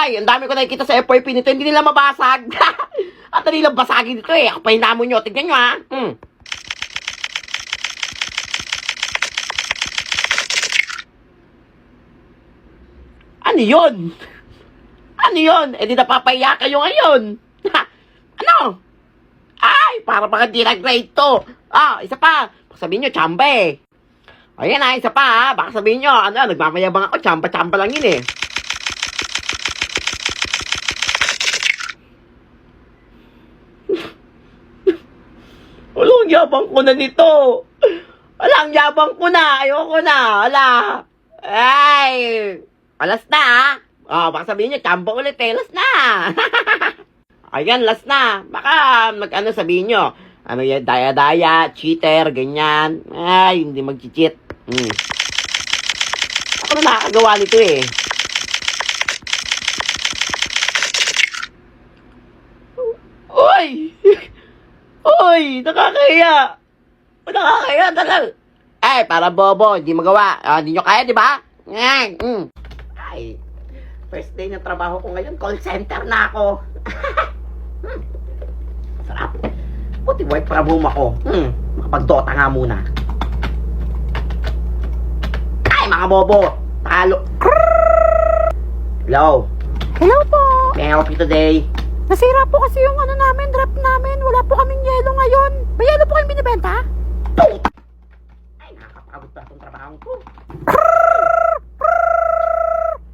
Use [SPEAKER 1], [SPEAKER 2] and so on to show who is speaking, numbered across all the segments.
[SPEAKER 1] Ay, ang dami ko nakikita sa FYP nito, hindi nila mabasag. At nilang basagin dito eh. Ako pa yung namon nyo. Tignan nyo ha. Ano yun? Ano yun? Eh di napapahiya kayo ngayon. Ano? Ay, para baka di na-grade to. Isa pa. Baka sabihin nyo, chamba eh. Ayan isa pa ha. Baka sabihin nyo, nagmamayabang ako, chamba-chamba lang yun eh. Walang yabang ko na nito. Walang yabang ko na. Ayoko na. Wala. Ay. Alas na ha. Baka sabihin nyo, chamba ulit eh. Alas na. Ayan, last na. Baka sabihin nyo. Ano yan, daya-daya, cheater, ganyan. Ay, hindi mag-cheat. Ako na nakakagawa nito eh. Uy! Uy! Nakakahiya! Nakakahiya talaga. Ay, para bobo, hindi magawa. Hindi nyo kaya, di ba? Ay, first day ng trabaho ko ngayon, call center na ako. Sarap. Buti work from home ako. Makapag-dota nga muna. Ay, mga bobo. Talo. Hello.
[SPEAKER 2] Hello po.
[SPEAKER 1] May I help you today?
[SPEAKER 2] Nasira po kasi yung namin, rep namin. Wala po kaming yelo ngayon. May yelo po kayong binibenta?
[SPEAKER 1] Ay, nakakapagod pa itong trabaho ko.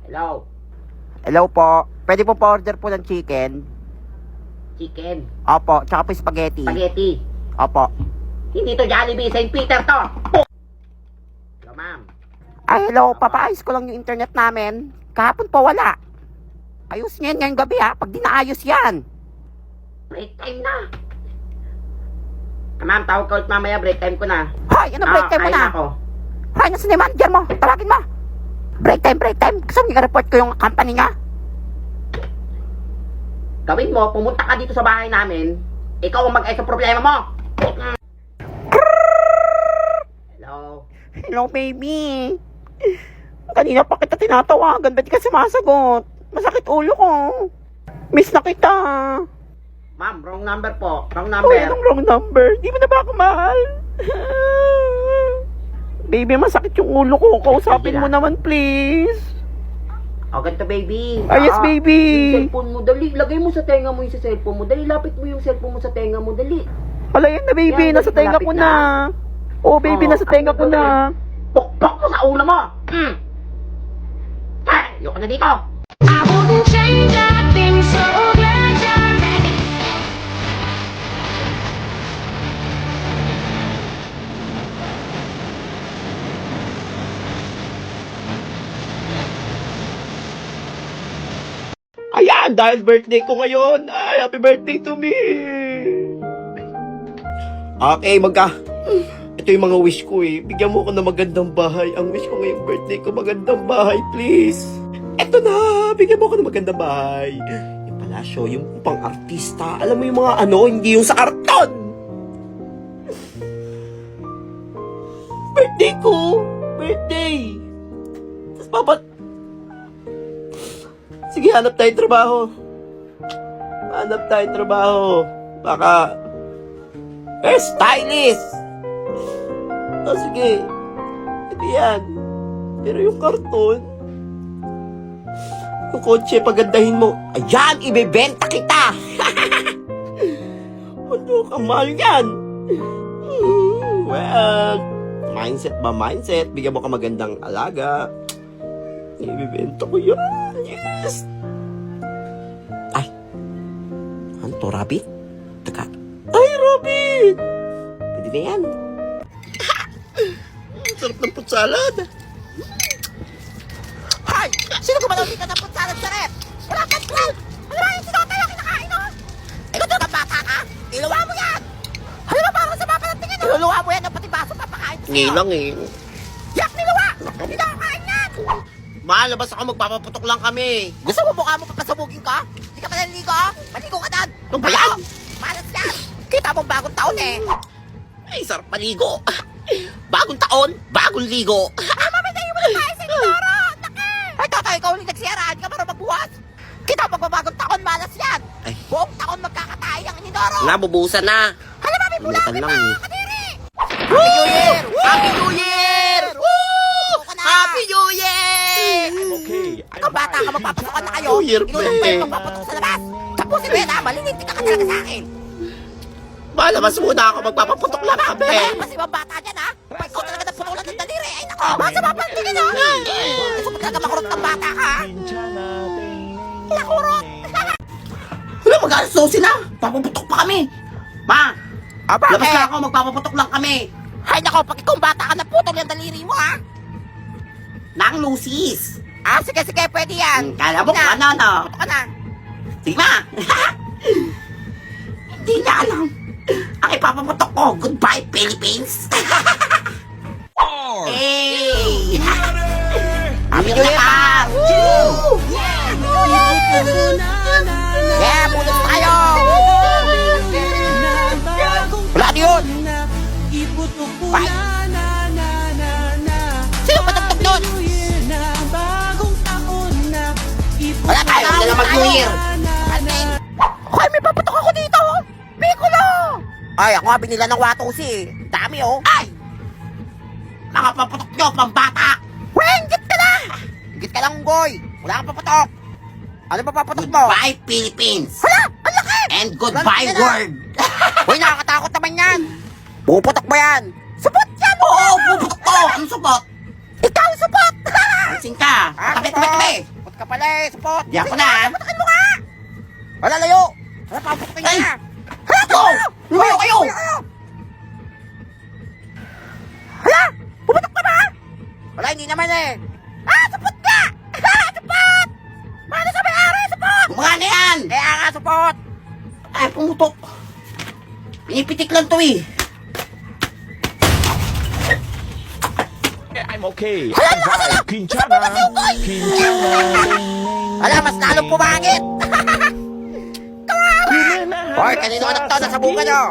[SPEAKER 1] Hello.
[SPEAKER 2] Hello po. Pwede po pa-order po ng chicken?
[SPEAKER 1] Chicken.
[SPEAKER 2] Opo. Tsaka po spaghetti.
[SPEAKER 1] Spaghetti.
[SPEAKER 2] Opo.
[SPEAKER 1] Hindi to Jollibee, St. Peter to. Hello, ma'am.
[SPEAKER 2] Ay, hello. Papaayos ko lang yung internet namin. Kahapon po wala. Ayos niyan ngayong gabi ha. Pag di naayos yan.
[SPEAKER 1] Break time na. Ma'am, tawag ka ulit mamaya. Break time ko na.
[SPEAKER 2] Hoy, ano break time mo na?
[SPEAKER 1] Ako.
[SPEAKER 2] Hoy, nasa na yung manager mo? Tawagin mo. Break time. Gusto mo i-report ko yung company niya?
[SPEAKER 1] Gawin mo, pumunta ka dito sa bahay namin. Ikaw ang mag-ayos sa problema mo. Hello.
[SPEAKER 2] Hello, baby. Kanina pa kita tinatawagan. Ba't di ka sumasagot? Masakit ulo ko. Miss na kita.
[SPEAKER 1] Ma'am, wrong number po. Wrong
[SPEAKER 2] Uy,
[SPEAKER 1] number.
[SPEAKER 2] anong wrong number? Di mo na ba ako mahal? Baby, masakit yung ulo ko. Kausapin mo naman, please.
[SPEAKER 1] O, ganito, baby.
[SPEAKER 2] Yes, baby.
[SPEAKER 1] Yung cellphone mo, dali. Lagay mo sa tenga mo yung sa cellphone mo. Dali, lapit mo yung cellphone mo sa tenga mo. Dali.
[SPEAKER 2] Wala yan na, baby.
[SPEAKER 1] Yan,
[SPEAKER 2] Nasa tenga
[SPEAKER 1] malapit
[SPEAKER 2] ko
[SPEAKER 1] na.
[SPEAKER 2] na. Oh, baby, nasa tenga ko na.
[SPEAKER 1] Pokpok mo sa ulo mo. Ay, ayoko na dito.
[SPEAKER 3] I wouldn't change a thing, so glad you're ready.
[SPEAKER 1] Ayan, dahil birthday ko ngayon. Ay, happy birthday to me. Okay, ito yung mga wish ko eh. Bigyan mo ko ng magandang bahay. Ang wish ko ngayong birthday ko, magandang bahay, please. Eto na, bigyan mo ko ng magandang bahay. Yung palasyo, yung pang-artista. Alam mo yung mga hindi yung sa karton. Birthday ko. Birthday. Tapos sige, hanap tayong trabaho. Baka stylist. Sige. Hindi yan. Pero yung karton, yung kotse, pagandahin mo. Ayan, ibebenta kita. Ano ka, mahal yan. Well, mindset ba mindset? Bigyan mo ka magandang alaga. Ibebenta ko yan. Yes. Ay. Ano to, rabbit? Teka. Ay, rabbit! Pwede na yan. Sarap ng putsalad.
[SPEAKER 2] Hoy! Sino gumalaw dito ng putsalad sa rep? Wala ka, Cloud! Ano ba yung sinotay ang kinakain, no? Ikaw doon ang bata ka? Iluwa mo yan! Ano ba parang sa mapa ng tingin? Iluluwa mo yan, pati baso papakain ko sa'yo.
[SPEAKER 1] Ngayon lang eh.
[SPEAKER 2] Yak, niluwa! Hindi na ako kain yan!
[SPEAKER 1] Mahal, labas ako, magpapaputok lang kami.
[SPEAKER 2] Gusto mo mukha mo papasabugin ka? Hindi ka pa naliligo? Maligo ka dan!
[SPEAKER 1] Ano ba yan?
[SPEAKER 2] Malas yan! Kita mong bagong taon eh!
[SPEAKER 1] Ay, sarap maligo. Bagong taon, bagong ligo.
[SPEAKER 2] Ay, mami, tayo mo na tayo sa Indoro! Naki! Ay, tatay, ikaw ulit nagsiyara! Hindi ka marunong magbuhat! Toro.
[SPEAKER 1] Nabubusan na.
[SPEAKER 2] Hala, mami,
[SPEAKER 1] Bunutan lang eh.
[SPEAKER 2] kadiri. Happy New Year! Happy New Year! Woo! Happy New Year! Kung bata ka, magpapasukan na kayo.
[SPEAKER 1] New Year,
[SPEAKER 2] Inulong pa
[SPEAKER 1] be.
[SPEAKER 2] yung magpapatok sa labas. Tapusin mo yun, ha? Malilintik ka talaga sa akin.
[SPEAKER 1] Malabas muna ako, magpapaputok lang kami.
[SPEAKER 2] Kasi ibang bata dyan, ha? Pag ikaw talaga ng putulan ng daliri, ay nako. Baka sa papantingin, ha? Gusto mo talaga makurot ng bata ka, ha? Nakurot.
[SPEAKER 1] Wala, mag-asusin na. Papaputok pa kami. Ma,
[SPEAKER 2] Aba,
[SPEAKER 1] labas na ako, magpapaputok lang kami.
[SPEAKER 2] Ay nako, pag ikaw bata ka, naputol yung daliri mo, ha?
[SPEAKER 1] Nang lusis.
[SPEAKER 2] Ah, sige, pwede yan.
[SPEAKER 1] Kala mo
[SPEAKER 2] Sige na.
[SPEAKER 1] kung ano, no?
[SPEAKER 2] Puto ka na.
[SPEAKER 1] Sige ma. Hindi niya alam. Ang ipapaputok ko, goodbye Philippines. Hey! Happy New Year, pa! Woo!
[SPEAKER 2] Yeah, putos tayo! Wala na yun! Bye! Sino patugtog nun? Wala tayo!
[SPEAKER 1] Wala na mag-New Year.
[SPEAKER 2] Atin! Hoy, may papatok ako dito! Piccolo! Ay, ako nga binila ng Watusi eh. Dami oh!
[SPEAKER 1] Ay! Mga paputok nyo, pambata!
[SPEAKER 2] Wenggit ka lang! Higit ka lang, Unggoy! Wala kang papatok! Ano ba papatok mo?
[SPEAKER 1] Goodbye Philippines!
[SPEAKER 2] Hala! Ang laki!
[SPEAKER 1] And goodbye
[SPEAKER 2] Wala na.
[SPEAKER 1] world!
[SPEAKER 2] Uy, nakakatakot naman yan! Puputok ba yan? Supot yan!
[SPEAKER 1] Oo, puputok ko! Ano supot?
[SPEAKER 2] Ikaw, supot!
[SPEAKER 1] Pansin ka! Kapit mo kami!
[SPEAKER 2] Supot ka pala eh, supot!
[SPEAKER 1] Di ako na, ha?
[SPEAKER 2] Puputokin mo nga! Wala, layo! Wala, paputokin
[SPEAKER 1] Ay!
[SPEAKER 2] ka! Hala,
[SPEAKER 1] Go! Lumayo kayo!
[SPEAKER 2] Hala! Puputok ka ba? Wala, hindi naman eh! Ah, supot ka! Supot! Paano sa may-ari, supot?
[SPEAKER 1] Kumaka na yan!
[SPEAKER 2] Kaya nga, supot!
[SPEAKER 1] Ay, pumutok. Pinipitik lang to eh.
[SPEAKER 4] I'm okay.
[SPEAKER 2] Hala,
[SPEAKER 4] I'm fine. Kinchana.
[SPEAKER 2] Hala, mas lalong pumangit! Hoy, kanino anak to? Nasa buka nyo!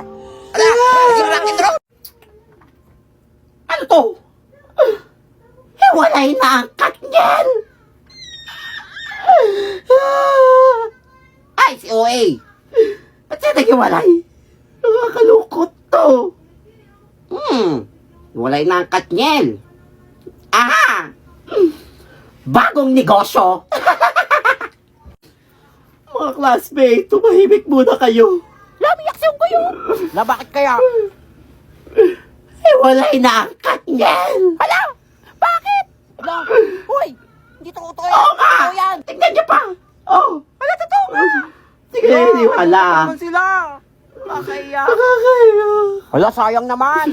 [SPEAKER 2] Hala, naging rock and roll!
[SPEAKER 1] Ano to? Hiwalay na ang Katniel! Ay, si OA! Ba't siya naghiwalay? Nakakalungkot to. Hiwalay na ang Katniel. Aha! Bagong negosyo! Mga classmate, tumahimik muna kayo.
[SPEAKER 2] Lamiyak si Unggoy yun! Hala, bakit kaya?
[SPEAKER 1] Hiwalay na ang Katniel!
[SPEAKER 2] Hala! Bakit? Hala! Uy! Hindi totoo yan!
[SPEAKER 1] Oo nga!
[SPEAKER 2] Totoo yan!
[SPEAKER 1] Tignan niyo pa! Oh!
[SPEAKER 2] Hala, totoo nga!
[SPEAKER 1] Sige, wala.
[SPEAKER 2] Naman sila! Nakakaya!
[SPEAKER 1] Nakakaya.
[SPEAKER 2] Hala, sayang naman!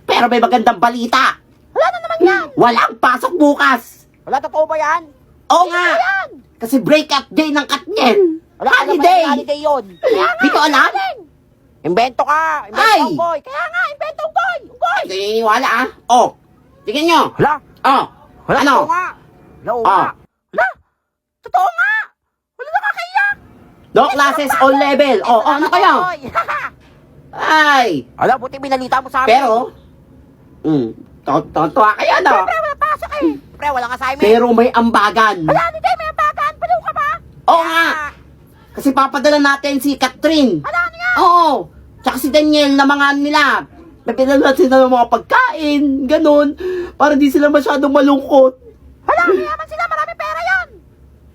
[SPEAKER 1] Pero may magandang balita.
[SPEAKER 2] Wala na naman yan!
[SPEAKER 1] Walang pasok bukas.
[SPEAKER 2] Wala, totoo ba yan?
[SPEAKER 1] Oo nga.
[SPEAKER 2] Yan!
[SPEAKER 1] Kasi breakup day ng Katniel.
[SPEAKER 2] Wala, ano ba
[SPEAKER 1] Holiday.
[SPEAKER 2] yung holiday yun? Kaya nga!
[SPEAKER 1] Di ko alam.
[SPEAKER 2] Invento ka! Invento
[SPEAKER 1] Ay!
[SPEAKER 2] Unggoy! Kaya nga, invento Unggoy! Unggoy!
[SPEAKER 1] Hindi naniniwala ah. Oh. Tingnan nyo.
[SPEAKER 2] Hala!
[SPEAKER 1] Oh.
[SPEAKER 2] Hala,
[SPEAKER 1] Ano?
[SPEAKER 2] totoo nga! Hala, oo nga!
[SPEAKER 1] Ah.
[SPEAKER 2] Hala! Totoo nga! Wala nakakaiyak!
[SPEAKER 1] No classes, all level. Oh, ano kayo? Ay.
[SPEAKER 2] Hala, buti binalita mo sa amin.
[SPEAKER 1] Pero, tontuwa kayo, no?
[SPEAKER 2] Pre, wala pasok eh. Pre, walang assignment.
[SPEAKER 1] Pero may ambagan.
[SPEAKER 2] Hala, hindi, may bagan. Baliw ka ba?
[SPEAKER 1] Oo nga. Kasi papadala natin si Catherine.
[SPEAKER 2] Hala, ano nga?
[SPEAKER 1] Oo. Tsaka si Daniel na mga nila. Nagpinala natin ng mga pagkain, ganun. Para di sila masyadong malungkot.
[SPEAKER 2] Hala, mayaman sila. Marami pera yan.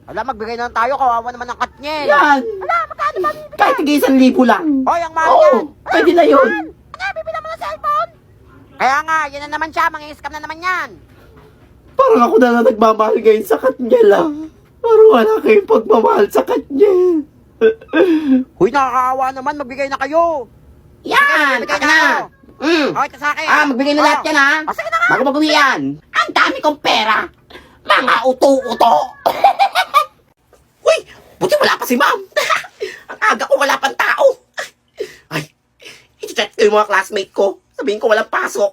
[SPEAKER 2] Hala, magbigay na lang tayo. Kawawa naman ng Katniel.
[SPEAKER 1] Yan.
[SPEAKER 2] Hala, magkano ba bibigyan?
[SPEAKER 1] Kahit tigay 1,000 lang.
[SPEAKER 2] Hoy, ang mahal
[SPEAKER 1] Oo,
[SPEAKER 2] yan.
[SPEAKER 1] pwede na yun.
[SPEAKER 2] Ano, bibila mo ng cellphone? Kaya nga, yan na naman siya. Mangi-scam na naman yan.
[SPEAKER 1] Parang ako na lang nagmamahal ngayon sa Katniel ah. Parang wala kayong pagmamahal sa Katniel.
[SPEAKER 2] Huy, nakakaawa naman. Magbigay na kayo.
[SPEAKER 1] Yan,
[SPEAKER 2] Sige,
[SPEAKER 1] taka na.
[SPEAKER 2] Okay, ka sa akin.
[SPEAKER 1] Magbigay na lahat yan ha.
[SPEAKER 2] Sige na nga.
[SPEAKER 1] Bago mag-uwi yan. Ang dami kong pera. Mga uto-uto. Uy, buti wala pa si ma'am. Ang aga ko wala pang tao. Ay, i-chat ko yung mga classmate ko. Sabihin ko walang pasok.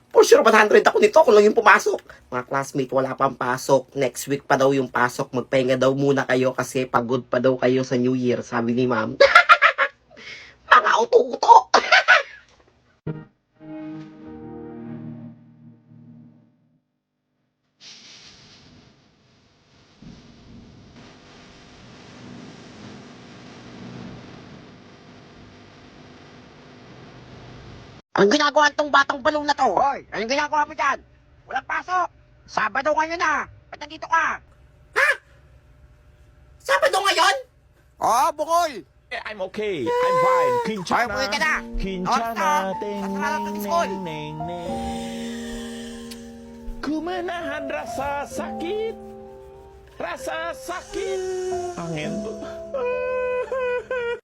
[SPEAKER 1] For sure, 100 ako nito kung lang yung pumasok. Mga classmate, wala pang pasok. Next week pa daw yung pasok. Magpahinga daw muna kayo kasi pagod pa daw kayo sa New Year, sabi ni ma'am. Mga uto-uto.
[SPEAKER 2] Ang ginagawa tong batang balong na to? Hoy, anong ginagawa mo dyan? Walang pasok. Sabado ngayon na. Ba't nandito ka? Ha? Sabado ngayon? Oo, bukol.
[SPEAKER 4] I'm okay. I'm fine.
[SPEAKER 2] Hoy,
[SPEAKER 4] Kinchana.
[SPEAKER 2] buhay ka na. Oras
[SPEAKER 4] Kinchana.
[SPEAKER 2] na.
[SPEAKER 4] Ting,
[SPEAKER 2] Basta harap ng
[SPEAKER 4] ning,
[SPEAKER 2] school.
[SPEAKER 4] ning, ning. Ku menahan rasa sakit. Rasa sakit. Angin tuh.